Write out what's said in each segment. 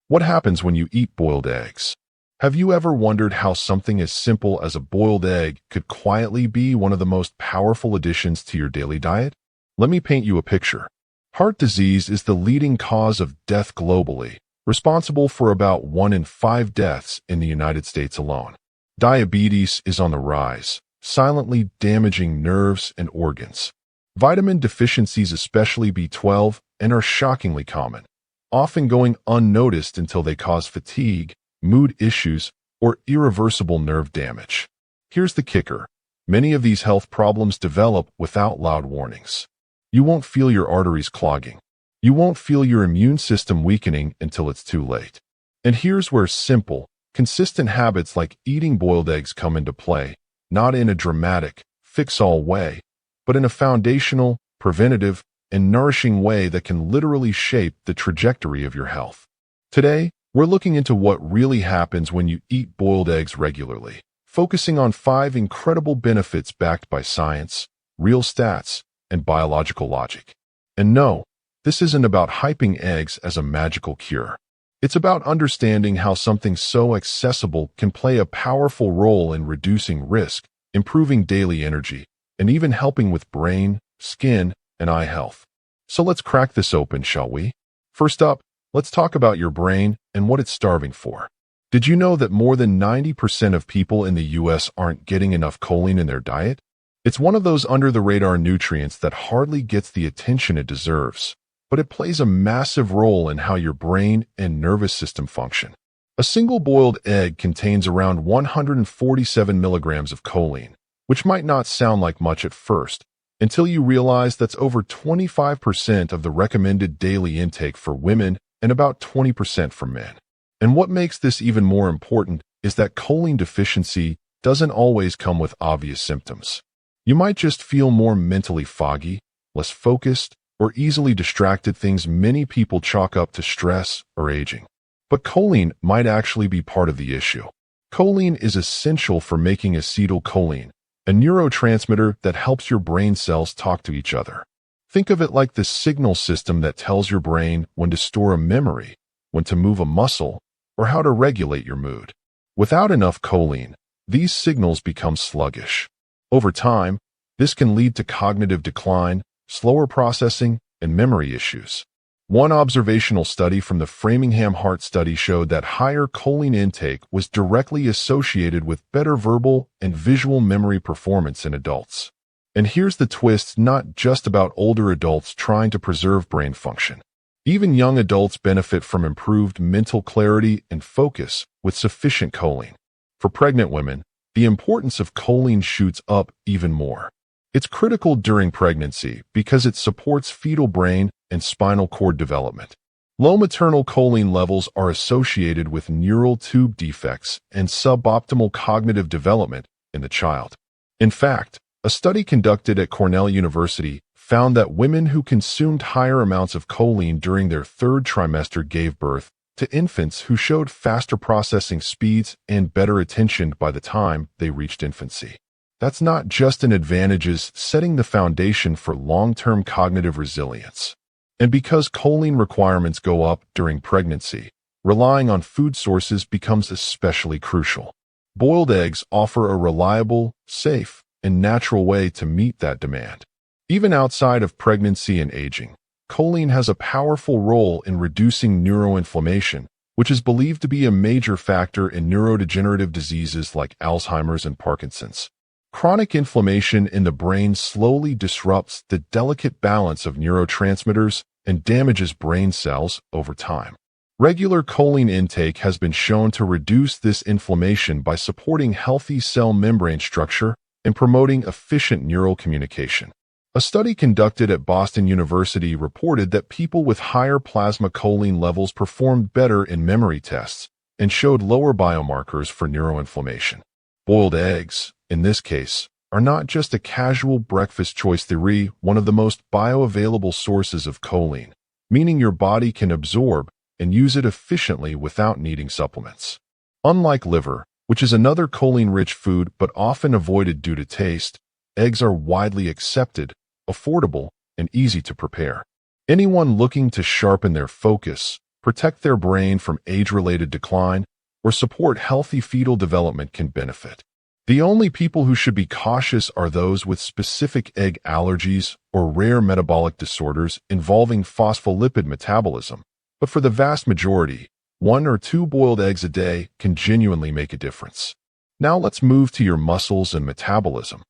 What happens when you eat boiled eggs? Have you ever wondered how something as simple as a boiled egg could quietly be one of the most powerful additions to your daily diet? Let me paint you a picture. Heart disease is the leading cause of death globally, responsible for about 1 in 5 deaths in the United States alone. Diabetes is on the rise, silently damaging nerves and organs. Vitamin deficiencies, especially B12, and are shockingly common, often going unnoticed until they cause fatigue, mood issues, or irreversible nerve damage. Here's the kicker. Many of these health problems develop without loud warnings. You won't feel your arteries clogging. You won't feel your immune system weakening until it's too late. And here's where simple, consistent habits like eating boiled eggs come into play, not in a dramatic, fix-all way, but in a foundational, preventative, and nourishing way that can literally shape the trajectory of your health. Today, we're looking into what really happens when you eat boiled eggs regularly, focusing on 5 incredible benefits backed by science, real stats, and biological logic. And no, this isn't about hyping eggs as a magical cure. It's about understanding how something so accessible can play a powerful role in reducing risk, improving daily energy, and even helping with brain, skin, and eye health. So let's crack this open, shall we? First up, let's talk about your brain and what it's starving for. Did you know that more than 90% of people in the US aren't getting enough choline in their diet? It's one of those under-the-radar nutrients that hardly gets the attention it deserves, but it plays a massive role in how your brain and nervous system function. A single boiled egg contains around 147 milligrams of choline, which might not sound like much at first, until you realize that's over 25% of the recommended daily intake for women and about 20% for men. And what makes this even more important is that choline deficiency doesn't always come with obvious symptoms. You might just feel more mentally foggy, less focused, or easily distracted, things many people chalk up to stress or aging. But choline might actually be part of the issue. Choline is essential for making acetylcholine, a neurotransmitter that helps your brain cells talk to each other. Think of it like the signal system that tells your brain when to store a memory, when to move a muscle, or how to regulate your mood. Without enough choline, these signals become sluggish. Over time, this can lead to cognitive decline, slower processing, and memory issues. One observational study from the Framingham Heart Study showed that higher choline intake was directly associated with better verbal and visual memory performance in adults. And here's the twist, not just about older adults trying to preserve brain function. Even young adults benefit from improved mental clarity and focus with sufficient choline. For pregnant women, the importance of choline shoots up even more. It's critical during pregnancy because it supports fetal brain and spinal cord development. Low maternal choline levels are associated with neural tube defects and suboptimal cognitive development in the child. In fact, a study conducted at Cornell University found that women who consumed higher amounts of choline during their 3rd trimester gave birth to infants who showed faster processing speeds and better attention by the time they reached infancy. That's not just an advantage, it's setting the foundation for long-term cognitive resilience. And because choline requirements go up during pregnancy, relying on food sources becomes especially crucial. Boiled eggs offer a reliable, safe, and natural way to meet that demand. Even outside of pregnancy and aging, choline has a powerful role in reducing neuroinflammation, which is believed to be a major factor in neurodegenerative diseases like Alzheimer's and Parkinson's. Chronic inflammation in the brain slowly disrupts the delicate balance of neurotransmitters and damages brain cells over time. Regular choline intake has been shown to reduce this inflammation by supporting healthy cell membrane structure and promoting efficient neural communication. A study conducted at Boston University reported that people with higher plasma choline levels performed better in memory tests and showed lower biomarkers for neuroinflammation. Boiled eggs, in this case, are not just a casual breakfast choice. They're one of the most bioavailable sources of choline, meaning your body can absorb and use it efficiently without needing supplements. Unlike liver, which is another choline-rich food but often avoided due to taste, eggs are widely accepted, affordable, and easy to prepare. Anyone looking to sharpen their focus, protect their brain from age-related decline, or support healthy fetal development can benefit. The only people who should be cautious are those with specific egg allergies or rare metabolic disorders involving phospholipid metabolism. But for the vast majority, 1 or 2 boiled eggs a day can genuinely make a difference. Now let's move to your muscles and metabolism.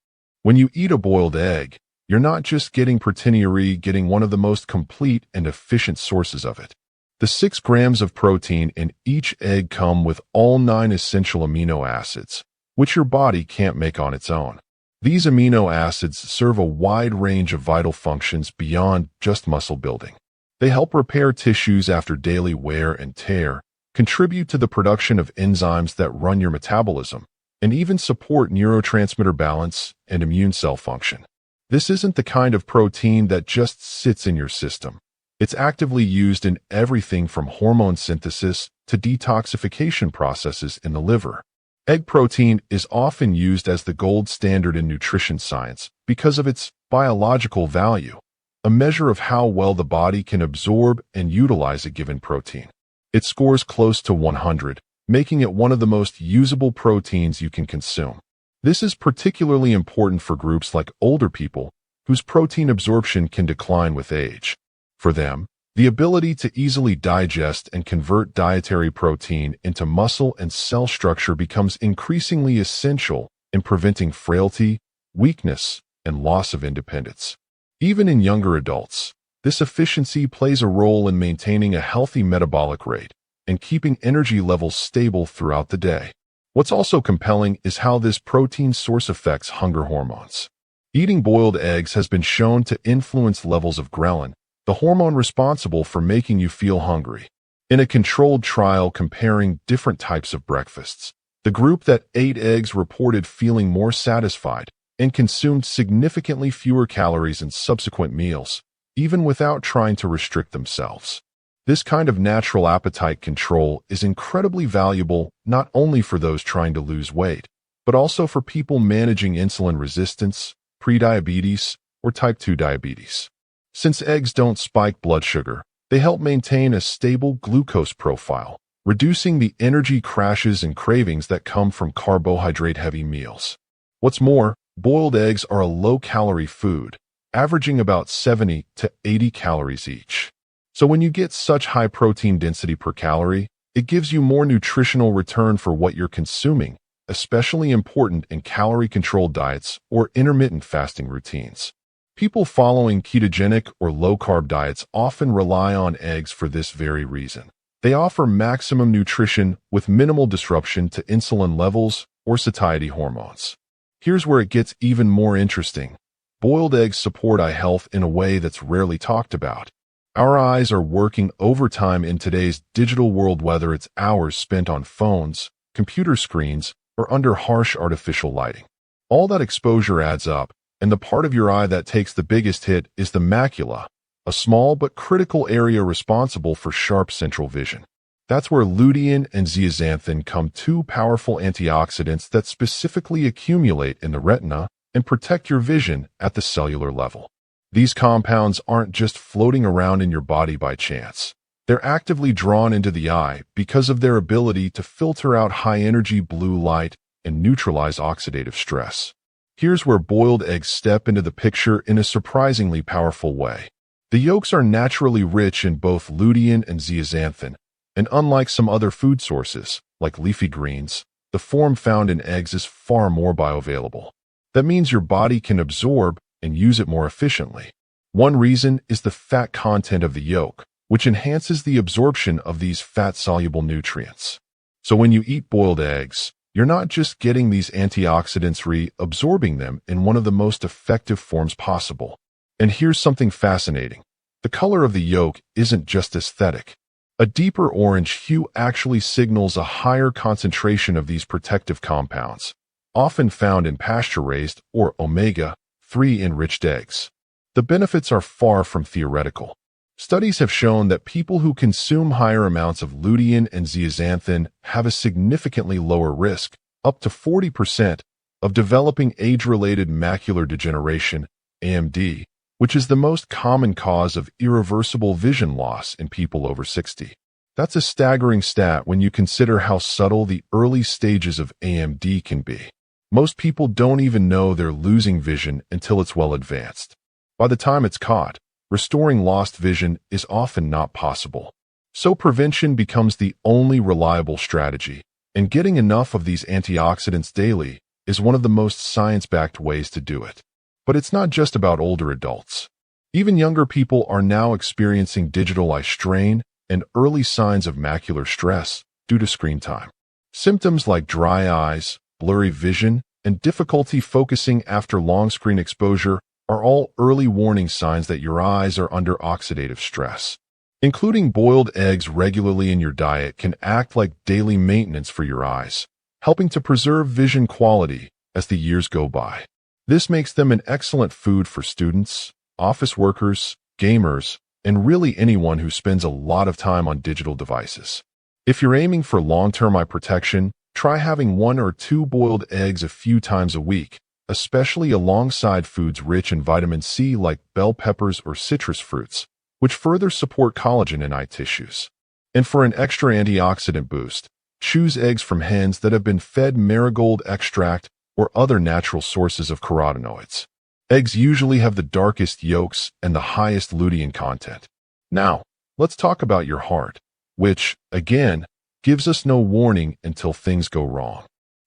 When you eat a boiled egg, you're not just getting proteinuria, getting one of the most complete and efficient sources of it. The 6 grams of protein in each egg come with all 9 essential amino acids, which your body can't make on its own. These amino acids serve a wide range of vital functions beyond just muscle building. They help repair tissues after daily wear and tear, contribute to the production of enzymes that run your metabolism, and even support neurotransmitter balance and immune cell function. This isn't the kind of protein that just sits in your system. It's actively used in everything from hormone synthesis to detoxification processes in the liver. Egg protein is often used as the gold standard in nutrition science because of its biological value, a measure of how well the body can absorb and utilize a given protein. It scores close to 100, making it one of the most usable proteins you can consume. This is particularly important for groups like older people, whose protein absorption can decline with age. For them, the ability to easily digest and convert dietary protein into muscle and cell structure becomes increasingly essential in preventing frailty, weakness, and loss of independence. Even in younger adults, this efficiency plays a role in maintaining a healthy metabolic rate and keeping energy levels stable throughout the day. What's also compelling is how this protein source affects hunger hormones. Eating boiled eggs has been shown to influence levels of ghrelin, the hormone responsible for making you feel hungry. In a controlled trial comparing different types of breakfasts, the group that ate eggs reported feeling more satisfied and consumed significantly fewer calories in subsequent meals, even without trying to restrict themselves. This kind of natural appetite control is incredibly valuable not only for those trying to lose weight, but also for people managing insulin resistance, prediabetes, or type 2 diabetes. Since eggs don't spike blood sugar, they help maintain a stable glucose profile, reducing the energy crashes and cravings that come from carbohydrate-heavy meals. What's more, boiled eggs are a low-calorie food, averaging about 70 to 80 calories each. So when you get such high protein density per calorie, it gives you more nutritional return for what you're consuming, especially important in calorie-controlled diets or intermittent fasting routines. People following ketogenic or low-carb diets often rely on eggs for this very reason. They offer maximum nutrition with minimal disruption to insulin levels or satiety hormones. Here's where it gets even more interesting. Boiled eggs support eye health in a way that's rarely talked about. Our eyes are working overtime in today's digital world, whether it's hours spent on phones, computer screens, or under harsh artificial lighting. All that exposure adds up, and the part of your eye that takes the biggest hit is the macula, a small but critical area responsible for sharp central vision. That's where lutein and zeaxanthin come, 2 powerful antioxidants that specifically accumulate in the retina and protect your vision at the cellular level. These compounds aren't just floating around in your body by chance. They're actively drawn into the eye because of their ability to filter out high-energy blue light and neutralize oxidative stress. Here's where boiled eggs step into the picture in a surprisingly powerful way. The yolks are naturally rich in both lutein and zeaxanthin, and unlike some other food sources, like leafy greens, the form found in eggs is far more bioavailable. That means your body can absorb and use it more efficiently. One reason is the fat content of the yolk, which enhances the absorption of these fat-soluble nutrients. So when you eat boiled eggs, you're not just getting these antioxidants, reabsorbing them in one of the most effective forms possible. And here's something fascinating. The color of the yolk isn't just aesthetic. A deeper orange hue actually signals a higher concentration of these protective compounds, often found in pasture-raised or omega-3 enriched eggs. The benefits are far from theoretical. Studies have shown that people who consume higher amounts of lutein and zeaxanthin have a significantly lower risk, up to 40%, of developing age-related macular degeneration, AMD, which is the most common cause of irreversible vision loss in people over 60. That's a staggering stat when you consider how subtle the early stages of AMD can be. Most people don't even know they're losing vision until it's well advanced. By the time it's caught, restoring lost vision is often not possible. So prevention becomes the only reliable strategy, and getting enough of these antioxidants daily is one of the most science-backed ways to do it. But it's not just about older adults. Even younger people are now experiencing digital eye strain and early signs of macular stress due to screen time. Symptoms like dry eyes, blurry vision, and difficulty focusing after long screen exposure are all early warning signs that your eyes are under oxidative stress. Including boiled eggs regularly in your diet can act like daily maintenance for your eyes, helping to preserve vision quality as the years go by. This makes them an excellent food for students, office workers, gamers, and really anyone who spends a lot of time on digital devices. If you're aiming for long-term eye protection, try having 1 or 2 boiled eggs a few times a week, especially alongside foods rich in vitamin C like bell peppers or citrus fruits, which further support collagen in eye tissues. And for an extra antioxidant boost, choose eggs from hens that have been fed marigold extract or other natural sources of carotenoids. Eggs usually have the darkest yolks and the highest lutein content. Now, let's talk about your heart, which, again, gives us no warning until things go wrong.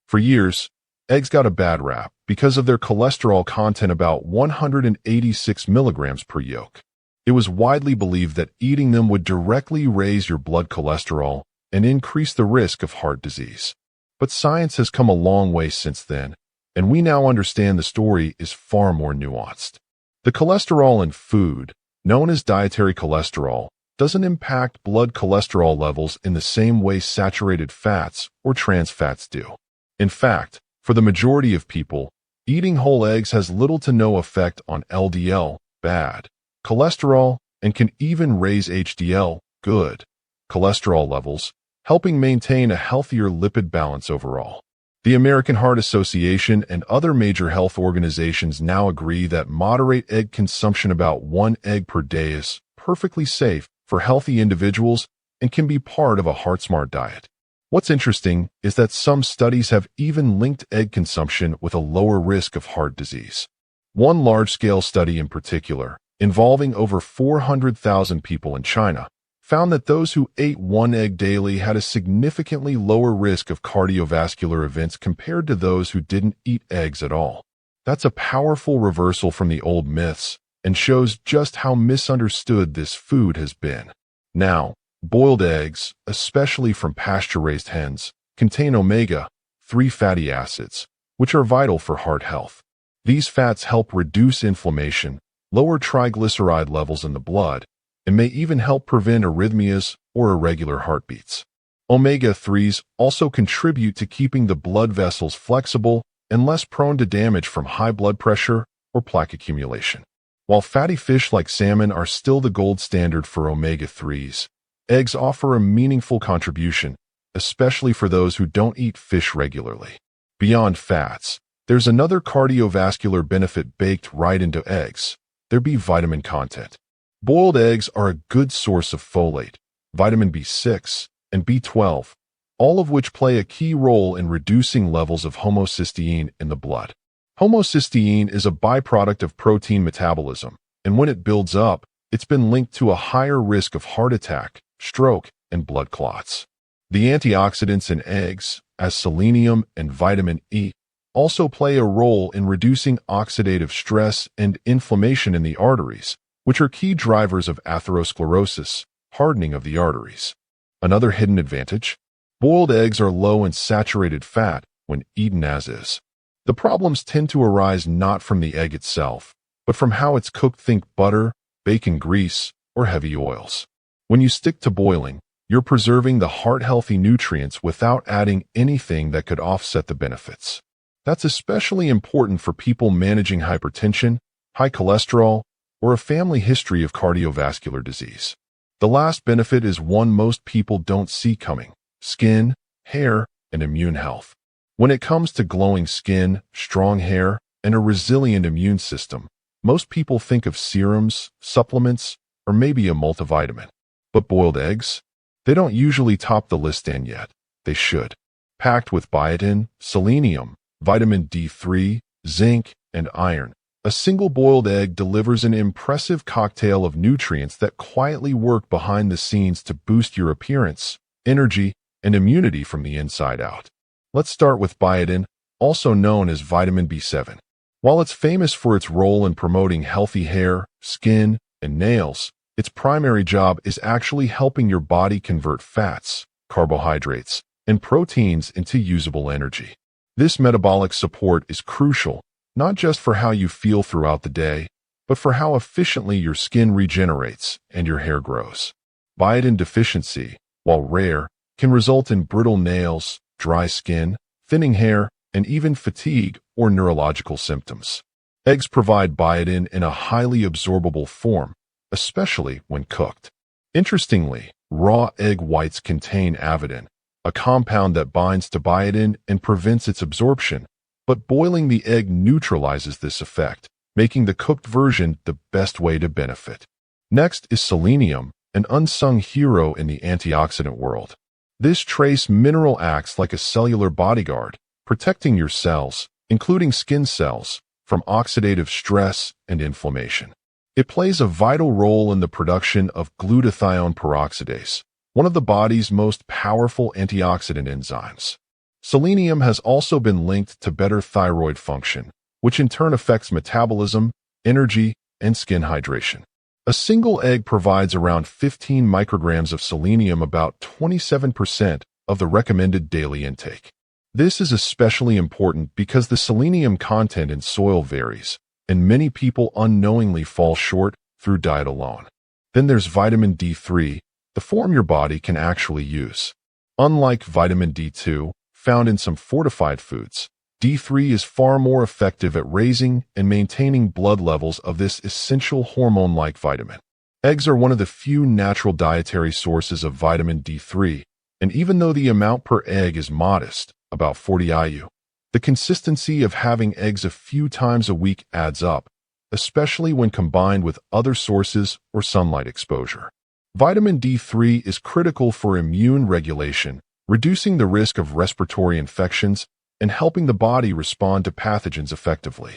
For years, eggs got a bad rap because of their cholesterol content about 186 milligrams per yolk. It was widely believed that eating them would directly raise your blood cholesterol and increase the risk of heart disease. But science has come a long way since then, and we now understand the story is far more nuanced. The cholesterol in food, known as dietary cholesterol, doesn't impact blood cholesterol levels in the same way saturated fats or trans fats do. In fact, for the majority of people, eating whole eggs has little to no effect on LDL, bad, cholesterol, and can even raise HDL, good, cholesterol levels, helping maintain a healthier lipid balance overall. The American Heart Association and other major health organizations now agree that moderate egg consumption, about 1 egg per day, is perfectly safe for healthy individuals and can be part of a heart-smart diet. What's interesting is that some studies have even linked egg consumption with a lower risk of heart disease. One large-scale study in particular, involving over 400,000 people in China, found that those who ate 1 egg daily had a significantly lower risk of cardiovascular events compared to those who didn't eat eggs at all. That's a powerful reversal from the old myths and shows just how misunderstood this food has been. Now, boiled eggs, especially from pasture-raised hens, contain omega-3 fatty acids, which are vital for heart health. These fats help reduce inflammation, lower triglyceride levels in the blood, and may even help prevent arrhythmias or irregular heartbeats. Omega-3s also contribute to keeping the blood vessels flexible and less prone to damage from high blood pressure or plaque accumulation. While fatty fish like salmon are still the gold standard for omega-3s, eggs offer a meaningful contribution, especially for those who don't eat fish regularly. Beyond fats, there's another cardiovascular benefit baked right into eggs: their B vitamin content. Boiled eggs are a good source of folate, vitamin B6, and B12, all of which play a key role in reducing levels of homocysteine in the blood. Homocysteine is a byproduct of protein metabolism, and when it builds up, it's been linked to a higher risk of heart attack, stroke, and blood clots. The antioxidants in eggs, as selenium and vitamin E, also play a role in reducing oxidative stress and inflammation in the arteries, which are key drivers of atherosclerosis, hardening of the arteries. Another hidden advantage: boiled eggs are low in saturated fat when eaten as is. The problems tend to arise not from the egg itself, but from how it's cooked. Think butter, bacon grease, or heavy oils. When you stick to boiling, you're preserving the heart-healthy nutrients without adding anything that could offset the benefits. That's especially important for people managing hypertension, high cholesterol, or a family history of cardiovascular disease. The last benefit is one most people don't see coming: skin, hair, and immune health. When it comes to glowing skin, strong hair, and a resilient immune system, most people think of serums, supplements, or maybe a multivitamin. But boiled eggs? They don't usually top the list, and yet they should. Packed with biotin, selenium, vitamin D3, zinc, and iron, a single boiled egg delivers an impressive cocktail of nutrients that quietly work behind the scenes to boost your appearance, energy, and immunity from the inside out. Let's start with biotin, also known as vitamin B7. While it's famous for its role in promoting healthy hair, skin, and nails, its primary job is actually helping your body convert fats, carbohydrates, and proteins into usable energy. This metabolic support is crucial, not just for how you feel throughout the day, but for how efficiently your skin regenerates and your hair grows. Biotin deficiency, while rare, can result in brittle nails, dry skin, thinning hair, and even fatigue or neurological symptoms. Eggs provide biotin in a highly absorbable form, especially when cooked. Interestingly, raw egg whites contain avidin, a compound that binds to biotin and prevents its absorption, but boiling the egg neutralizes this effect, making the cooked version the best way to benefit. Next is selenium, an unsung hero in the antioxidant world. This trace mineral acts like a cellular bodyguard, protecting your cells, including skin cells, from oxidative stress and inflammation. It plays a vital role in the production of glutathione peroxidase, one of the body's most powerful antioxidant enzymes. Selenium has also been linked to better thyroid function, which in turn affects metabolism, energy, and skin hydration. A single egg provides around 15 micrograms of selenium, about 27% of the recommended daily intake. This is especially important because the selenium content in soil varies, and many people unknowingly fall short through diet alone. Then there's vitamin D3, the form your body can actually use. Unlike vitamin D2, found in some fortified foods, D3 is far more effective at raising and maintaining blood levels of this essential hormone-like vitamin. Eggs are one of the few natural dietary sources of vitamin D3, and even though the amount per egg is modest, about 40 IU, the consistency of having eggs a few times a week adds up, especially when combined with other sources or sunlight exposure. Vitamin D3 is critical for immune regulation, reducing the risk of respiratory infections and helping the body respond to pathogens effectively.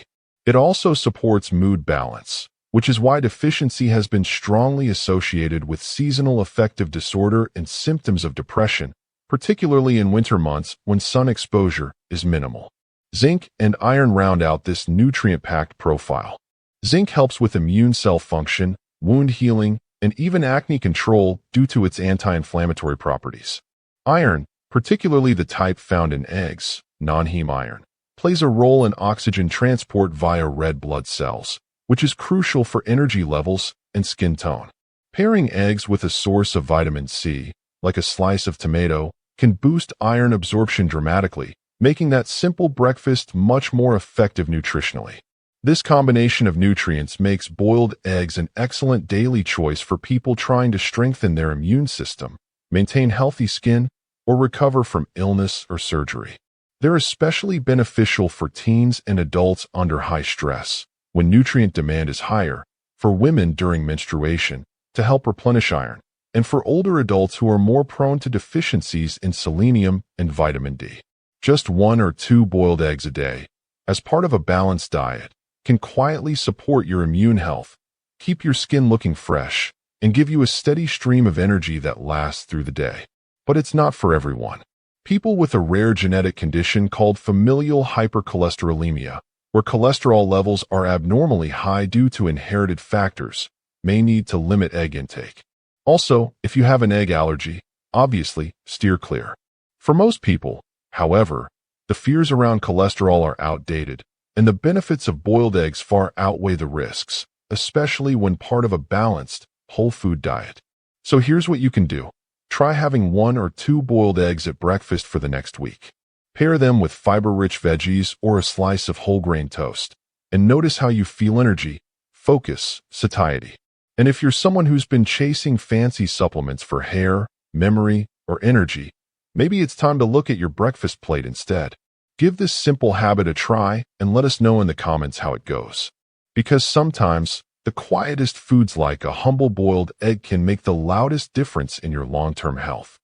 It also supports mood balance, which is why deficiency has been strongly associated with seasonal affective disorder and symptoms of depression, particularly in winter months when sun exposure is minimal. Zinc and iron round out this nutrient-packed profile. Zinc helps with immune cell function, wound healing, and even acne control due to its anti-inflammatory properties. Iron, particularly the type found in eggs, non-heme iron, plays a role in oxygen transport via red blood cells, which is crucial for energy levels and skin tone. Pairing eggs with a source of vitamin C, like a slice of tomato, can boost iron absorption dramatically, making that simple breakfast much more effective nutritionally. This combination of nutrients makes boiled eggs an excellent daily choice for people trying to strengthen their immune system, maintain healthy skin, or recover from illness or surgery. They're especially beneficial for teens and adults under high stress, when nutrient demand is higher, for women during menstruation, to help replenish iron, and for older adults who are more prone to deficiencies in selenium and vitamin D. Just 1 or 2 boiled eggs a day, as part of a balanced diet, can quietly support your immune health, keep your skin looking fresh, and give you a steady stream of energy that lasts through the day. But it's not for everyone. People with a rare genetic condition called familial hypercholesterolemia, where cholesterol levels are abnormally high due to inherited factors, may need to limit egg intake. Also, if you have an egg allergy, obviously, steer clear. For most people, however, the fears around cholesterol are outdated, and the benefits of boiled eggs far outweigh the risks, especially when part of a balanced, whole food diet. So here's what you can do. Try having 1 or 2 boiled eggs at breakfast for the next week. Pair them with fiber-rich veggies or a slice of whole grain toast, and notice how you feel energy, focus, satiety. And if you're someone who's been chasing fancy supplements for hair, memory, or energy, maybe it's time to look at your breakfast plate instead. Give this simple habit a try and let us know in the comments how it goes. Because sometimes, The quietest foods like a humble boiled egg can make the loudest difference in your long-term health.